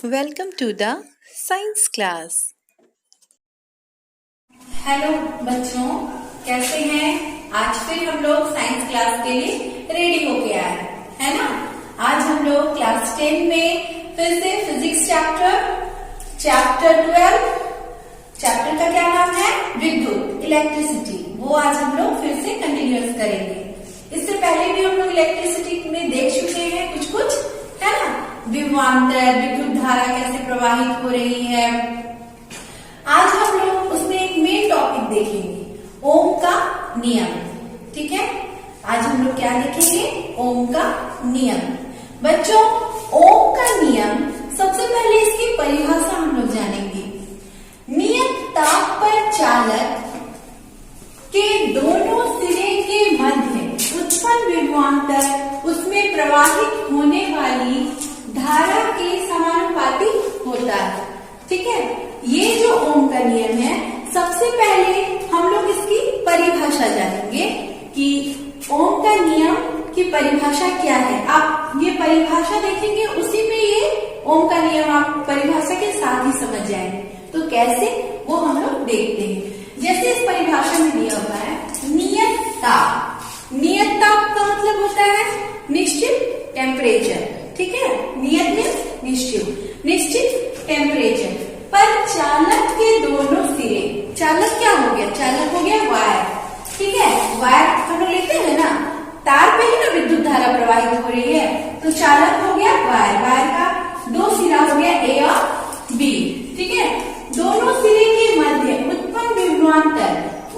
Welcome to the science class. Hello बच्चों, कैसे हैं? आज फिर हम लोग साइंस क्लास के लिए रेडी होके आए है ना। आज हम लोग क्लास 10 में फिर से फिजिक्स चैप्टर 12 चैप्टर का क्या नाम है? विद्युत, इलेक्ट्रिसिटी। वो आज हम लोग फिर से कंटिन्यूअस करेंगे। इससे पहले भी हम लोग इलेक्ट्रिसिटी में देख चुके हैं कुछ है ना। विभवांतर, विद्युत धारा कैसे प्रवाहित हो रही है। आज हम लोग उसमें एक मेन टॉपिक देखेंगे, ओम का नियम। ठीक है, आज हम लोग क्या देखेंगे? ओम का नियम। बच्चों, ओम का नियम, सबसे पहले इसकी परिभाषा हम लोग जानेंगे। नियत ताप पर चालक के दोनों सिरे के मध्य उत्पन्न विभवांतर उसमें प्रवाहित होने वाली धारा के समानुपाती होता है। ठीक है, ये जो ओम का नियम है, सबसे पहले हम लोग इसकी परिभाषा जानेंगे कि ओम का नियम की परिभाषा क्या है। आप ये परिभाषा देखेंगे, उसी में ये ओम का नियम आप परिभाषा के साथ ही समझ जाएंगे। तो कैसे, वो हम लोग देखते हैं। जैसे इस परिभाषा में दिया हुआ है, नियत ताप। नियत ताप का मतलब होता है निश्चित टेम्परेचर। ठीक है, नियत मीन्स निश्चित टेम्परेचर पर चालक के दोनों सिरे। चालक क्या हो गया? चालक हो गया वायर। ठीक है, वायर हम लोग लेते हैं ना, तार पे ही ना विद्युत धारा प्रवाहित हो रही है, तो चालक हो गया वायर। वायर का दो सिरा हो गया ए और बी। ठीक है, दोनों सिरे के मध्य उत्पन्न विभवांतर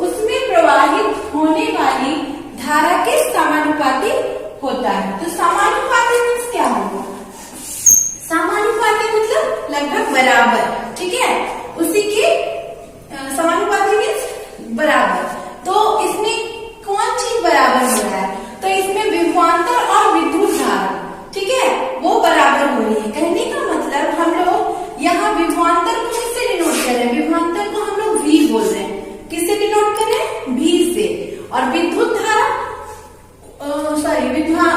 उसमें प्रवाहित होने वाली धारा के समानुपाती होता है। तो समानुपाती मीन्स क्या होगा? समानुपाती मतलब लगभग बराबर। ठीक है, उसी के समानुपाती मीन्स बराबर। तो इसमें कौन चीज बराबर हो रहा है? तो इसमें विभवांतर और विद्युत धारा, ठीक है, वो बराबर हो रही है। कहने का मतलब हम लोग यहाँ विभवांतर को किससे डिनोट कर रहे हैं? विभवांतर को हम लोग V बोल रहे हैं। किससे डिनोट कर रहे हैं? V से। और विद्युत धारा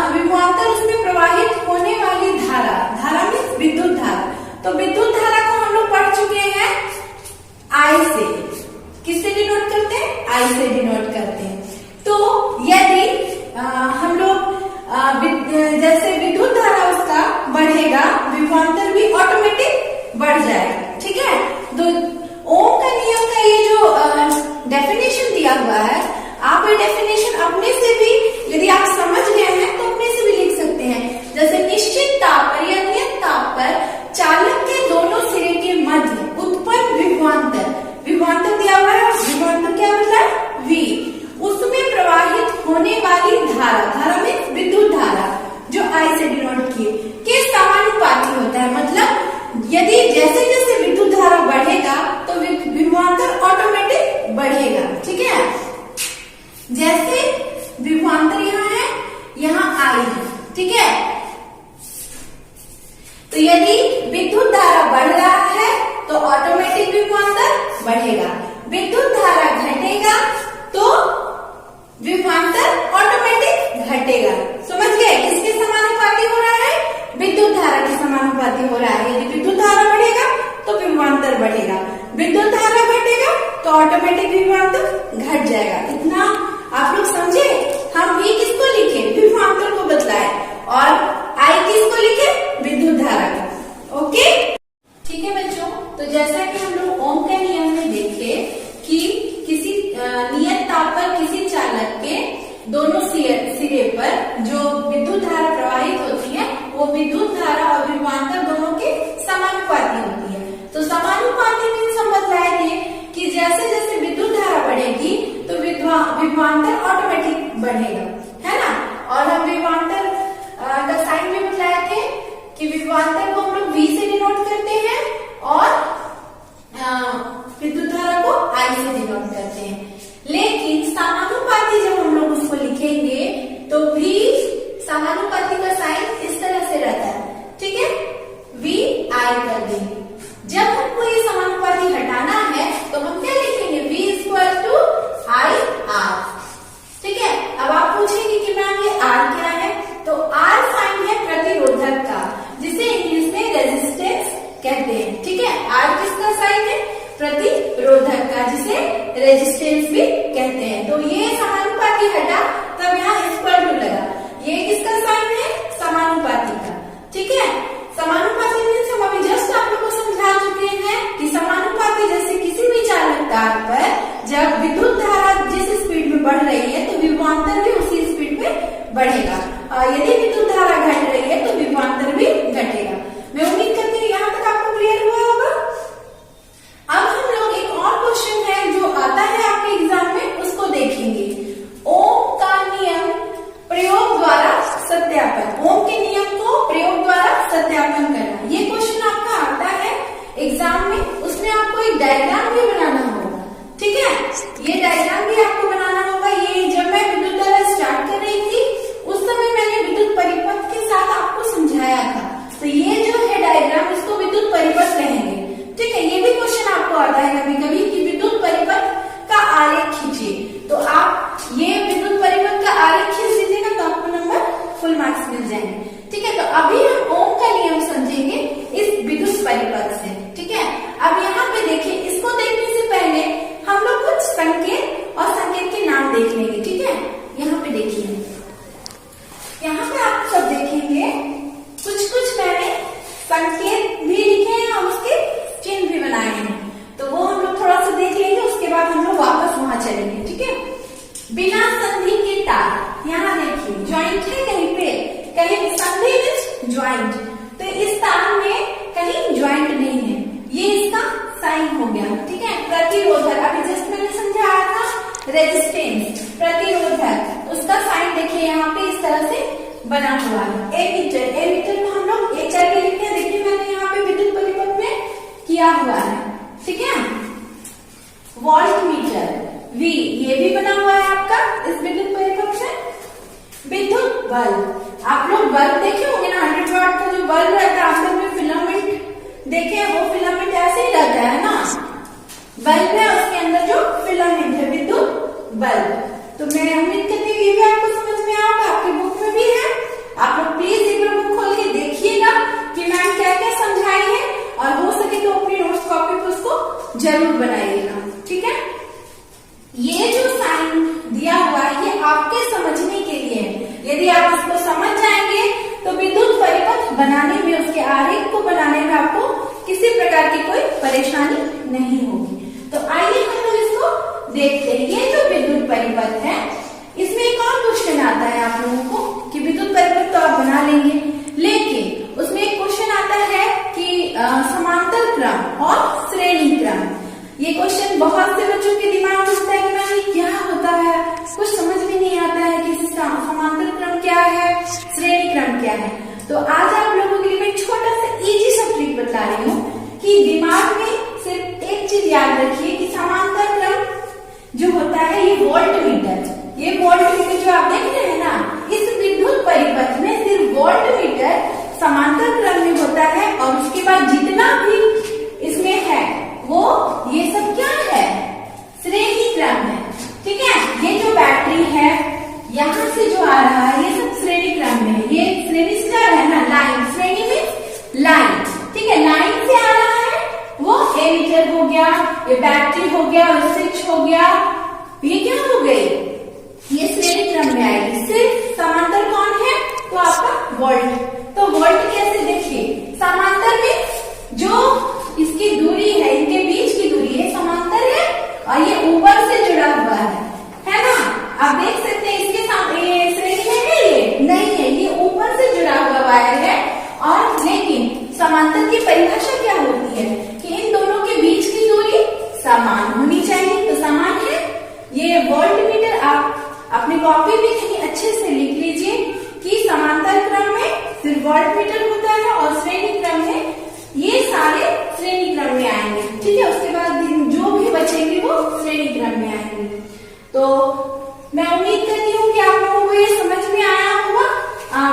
विभवांतर उसमें प्रवाहित होने वाली धारा मीन्स विद्युत धारा। तो विद्युत धारा को हम लोग पढ़ चुके हैं I से। किससे डिनोट करते हैं? I से डिनोट करते हैं। तो यदि हम लोग जैसे विद्युत धारा उसका बढ़ेगा, विभवांतर भी ऑटोमेटिक बढ़ जाएगा। ठीक है, तो ओम का नियम का ये जो डेफिनेशन दिया हुआ है, आप ये डेफिनेशन अपने से भी, यदि आप समझ गए हैं तो अपने से भी लिख सकते हैं। जैसे निश्चित ताप पर या नियत ताप पर चालक के दोनों सिरे के मध्य उत्पन्न विभवांतर, विभवांतर दिया हुआ है, विभवांतर क्या होता है? V, उसमें प्रवाहित होने वाली धारा में विद्युत धारा जो I से डिनोट किए के समानुपाती होता है। मतलब यदि जैसे जैसे विद्युत धारा बढ़ेगा तो विभवांतर ऑटोमेटिक बढ़ेगा। ठीक है, जैसे विभवांतर यहाँ है, यहाँ I है। ठीक है, तो यदि विद्युत धारा बढ़ रहा है तो ऑटोमेटिक विभवांतर बढ़ेगा। विद्युत धारा घटेगा तो विभवांतर ऑटोमेटिक घटेगा। समझ गए? किसके समानुपाती हो रहा है? विद्युत धारा के समानुपाती हो रहा है। यदि विद्युत धारा बढ़ेगा तो विभवांतर बढ़ेगा, विद्युत धारा घटेगा तो ऑटोमेटिक विभवांतर घट जाएगा। इतना आप लोग समझे? हम V किसको लिखे? विभवांतर को बतलाए, और I किसको लिखे? विद्युत धारा को। ओके, ठीक है बच्चों। तो जैसा कि हम लोग ओम के नियम में देखे कि किसी नियत ताप पर किसी चालक के दोनों सिरे पर जो विद्युत धारा प्रवाहित होती है, वो विद्युत धारा और विभवांतर दोनों के समानुपाती होती है। तो समानुपाती मीन्स हम बतलाए थे कि जैसे जैसे विद्युत धारा बढ़ेगी तो विभवांतर ऑटोमेटिक बढ़ेगा, है ना। और हम विभवांतर का साइन भी बतलाए थे कि विभवांतर को हम लोग V से डिनोट करते हैं और विद्युत धारा को I से डिनोट करते हैं। लेकिन समानुपाती जब हम लोग उसको लिखेंगे तो भी समानुपाती का साइन इस तरह से रहता है। ठीक है, VI कर देंगे। जब हमको ये समानुपाती हटाना है तो हम क्या लिखेंगे? V equal to IR। ठीक है, अब आप पूछेंगे कि मैम ये R क्या है? तो R साइन है प्रतिरोधक का, जिसे इंग्लिश रेजिस्टेंस भी कहते हैं। तो ये समानुपाती हटा तब यहाँ इक्वल टू लगा। ये किसका साइन है? समानुपाती का। ठीक है, समानुपाती मीन्स हम अभी जस्ट आप लोग को समझा चुके हैं कि समानुपाती जैसे किसी भी चालक तार पर जब विद्युत धारा जिस स्पीड में बढ़ रही है तो विभवांतर भी उसी स्पीड में बढ़ेगा, और यदि विद्युत धारा घट रही है तो विभवांतर भी घटेगा। मैं उम्मीद करती हूँ यहाँ तक आपको क्लियर हुआ होगा। अब हम लोग एक और क्वेश्चन है जो आता है आपके एग्जाम में, उसको देखेंगे। ओम का नियम प्रयोग द्वारा सत्यापन। ओम के नियम को प्रयोग द्वारा सत्यापन करना, ये क्वेश्चन आपका आता है एग्जाम में। उसमें आपको एक डायग्राम भी बनाना होगा। ठीक है, ये डायग्राम भी आपको बनाना होगा। ये जब मैं विद्युत धारा स्टार्ट कर रही थी उस समय मैंने विद्युत परिपथ के साथ आपको समझाया था। तो ये जो है डायग्राम, इसको विद्युत परिपथ कहेंगे। ठीक है, ये भी क्वेश्चन आपको आता है कभी कभी कि विद्युत परिपथ का आरेख खींचिए। तो आप ये विद्युत परिपथ का आरेख खींच दीजिएगा तो आपको नंबर फुल मार्क्स मिल जाएंगे। ठीक है, तो अभी हम ओम का नियम समझेंगे इस विद्युत परिपथ से। ठीक है, अब यहाँ पे देखिए, इसको देखने से पहले हम लोग कुछ संकेत और संकेत के नाम देख लेंगे। ठीक है, यहाँ पे देखिए, यहाँ पे आप सब देखेंगे कुछ मैंने संकेत भी लिखे हैं और उसके चिन्ह भी बनाए हैं। तो वो हम लोग थोड़ा सा देख लेंगे, उसके बाद हम लोग वापस वहां चलेंगे। ठीक है, बिना संधि के तार, यहाँ देखिए ज्वाइंट है कहीं पे, कहीं संधि मींस ज्वाइंट, तो इस तार में कहीं ज्वाइंट नहीं है, ये इसका साइन हो गया। ठीक है, प्रतिरोधक, अभी जस्ट मैंने समझाया था रेजिस्टेंस, प्रतिरोधक, उसका साइन देखिए यहाँ पे इस तरह से बना हुआ है। एमीटर, एमीटर को हम लोग ए करके लिखते हैं। देखिए मैंने यहाँ पे विद्युत परिपथ में किया हुआ है। ठीक है, वोल्ट मीटर वी, ये भी बना हुआ है आपका इस विद्युत परिपथ से। विद्युत बल्ब, आप लोग बल्ब देखे होंगे ना, 100 वाट का जो बल्ब रहता है, अंदर में फिलामेंट देखे, वो फिलामेंट ऐसे ही रहता है ना, बल्ब है उसके अंदर जो फिलामेंट है, विद्युत बल्ब। तो मैं उम्मीद करती हूँ ये भी आपको समझ में आएगा, आपकी बुक में भी है। आप लोग प्लीज एक बार बुक खोल के देखिएगा कि मैम क्या क्या समझाई है, और हो सके तो अपनी नोट्स कॉपी पे उसको जरूर बनाइएगा। ठीक है, ये जो साइन दिया हुआ है ये आपके समझने के लिए है। यदि आप इसको समझ जाएंगे तो विद्युत परिपथ बनाने में, उसके आरेख को बनाने में आपको किसी प्रकार की कोई परेशानी नहीं होगी। तो आइए हम लोग इसको देखते हैं। ये जो विद्युत परिपथ है, इसमें एक और क्वेश्चन आता है आप लोगों को कि विद्युत परिपथ तो आप बना लेंगे, लेकिन उसमें एक क्वेश्चन आता है कि समांतर क्रम और श्रेणी क्रम। ये क्वेश्चन बहुत से बच्चों के दिमाग में उठता है कि मैम ये क्या होता है, कुछ समझ में नहीं आता है कि समांतर क्रम क्या है, श्रेणी क्रम क्या है। तो आज आप लोगों के लिए मैं छोटा सा इजी सा ट्रिक बता रही हूँ कि दिमाग में सिर्फ एक चीज याद रखिए कि समांतर क्रम जो होता है ये वोल्ट मीटर, ये वोल्ट मीटर जो आप देख रहे हैं ना, इस विद्युत परिपथ में सिर्फ वोल्ट मीटर समांतर क्रम में होता है, और उसके बाद जितना भी इसमें है वो ये सब क्या है, श्रेणी क्रम है। ठीक है, ये जो बैटरी है यहाँ से जो आ रहा है ये सब श्रेणी क्रम में है। ये श्रेणी से क्या है ना, लाइन, श्रेणी में लाइन। ठीक है, लाइन से आ रहा है वो एमीटर हो गया, ये बैटरी हो गया, और स्विच हो गया, ये क्या हो गई, ये श्रेणी क्रम में आएगी। सिर्फ समांतर कौन है, तो आपका वोल्ट। तो वोल्ट कैसे देखिए, समांतर में जो इसकी दूरी है, इनके बीच की दूरी है, समांतर है, और ये ऊपर से जुड़ा हुआ है ना। आप देख सकते हैं इसके साथ ये श्रेणी है, ये नहीं है, ये ऊपर से जुड़ा हुआ वायर है। और लेकिन समांतर की परिभाषा क्या होती है कि इन दोनों के बीच की दूरी समान होनी चाहिए। तो समान है, ये वोल्ट मीटर आप अपनी कॉपी में कहीं अच्छे से लिख लीजिए कि समांतर क्रम में सिर्फ वोल्ट मीटर होता है, और श्रेणी क्रम में ये सारे श्रेणी क्रम में आएंगे। ठीक है, उसके बाद जो भी बचेंगे वो श्रेणी क्रम में आएंगे। तो मैं उम्मीद करती हूँ कि आप लोगों को ये समझ में आया होगा।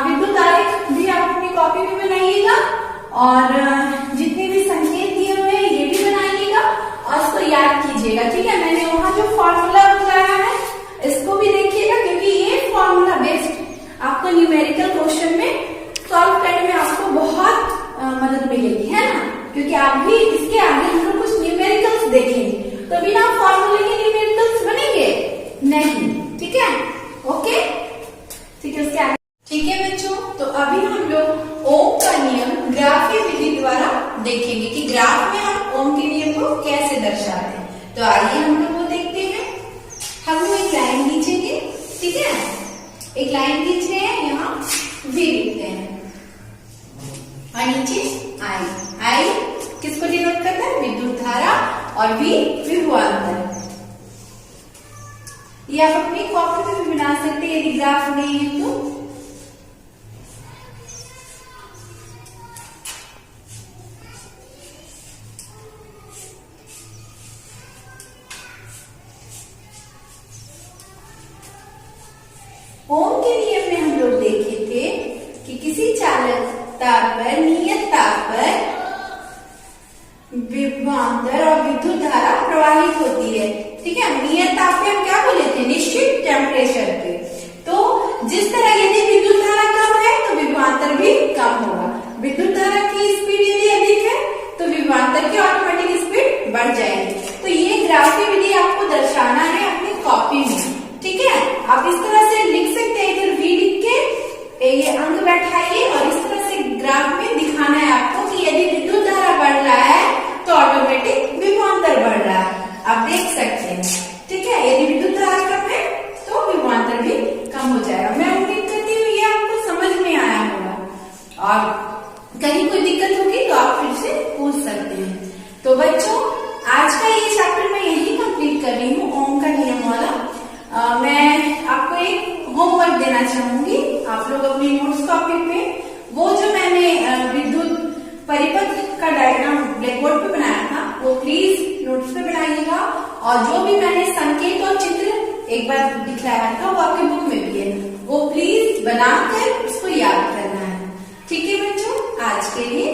विद्युत आरेख भी आप अपनी कॉपी में बनाइएगा, और जितने भी संकेत दिए हुए हैं ये भी बनाइएगा, और उसको याद कीजिएगा। ठीक है, मैंने वहाँ जो फॉर्मूला बताया है इसको भी देखिएगा, क्योंकि ये फॉर्मूला बेस्ड आपको न्यूमेरिकल क्वेश्चन में सॉल्व करने में आपको बहुत मदद मिलेगी, है ना, क्योंकि आप भी इसके आगे हम लोग कुछ न्यूमेरिकल्स देखेंगे। तो बिना फॉर्मूले के न्यूमेरिकल नहीं। ठीक है, ओके, ठीक है। उसके आगे ठीक है बच्चों, तो अभी हम लोग ओम का नियम ग्राफीय विधि द्वारा देखेंगे कि ग्राफ में हम ओम के नियम को कैसे दर्शाते हैं। तो आइए हम लोग वो देखते हैं। हम लोग एक लाइन खींचेंगे, ठीक है, एक लाइन खींच रहे हैं, यहाँ वी लिखते हैं और नीचे आई। आई किसको डिनोट करता है? विद्युत धारा, और वी विभवांतर। ये आप अपनी कॉपी पे भी बना सकते हैं यदि ग्राफ नहीं है तो। ओम के नियम में हम लोग देखे थे कि किसी चालक तार पर नियत तार पर विभवांतर और विद्युत धारा प्रवाहित होती है। ठीक है, नियत ताप पे हम क्या बोले थे? निश्चित टेम्परेचर पे। तो जिस तरह यदि विद्युत धारा कम है तो विभवांतर भी कम होगा। विद्युत धारा की स्पीड यदि अधिक है तो विभवांतर की ऑटोमेटिक स्पीड बढ़ जाएगी। तो ये ग्राफीय विधि आपको दर्शाना है अपनी कॉपी में। ठीक है, आप इस तरह से लिख सकते हैं, इधर वी लिख के ये अंक बैठाइए और इस तरह से ग्राफ में दिखाना है आपको कि यदि विद्युत धारा बढ़ रहा है तो ऑटोमेटिक विभवांतर बढ़ रहा है। आप देख सकते हैं। ठीक है, यदि विद्युत धारा कम है तो विभवांतर भी कम हो जाएगा। मैं उम्मीद करती हूँ ये आपको समझ में आया होगा, और कहीं कोई दिक्कत होगी तो आप फिर से पूछ सकते हैं। तो बच्चों, आज का ये चैप्टर मैं यही कंप्लीट कर रही हूँ, ओम का नियम वाला। मैं आपको एक होमवर्क देना चाहूंगी। आप लोग अपनी नोट्स कॉपी पे वो जो मैंने विद्युत परिपथ का डायग्राम ब्लैक बोर्ड पे बनाया था वो प्लीज नोट्स पे बनाइएगा, और जो भी मैंने संकेत और चित्र एक बार दिखलाया था वो आपके बुक में भी है, वो प्लीज बनाकर उसको याद करना है। ठीक है बच्चों, आज के लिए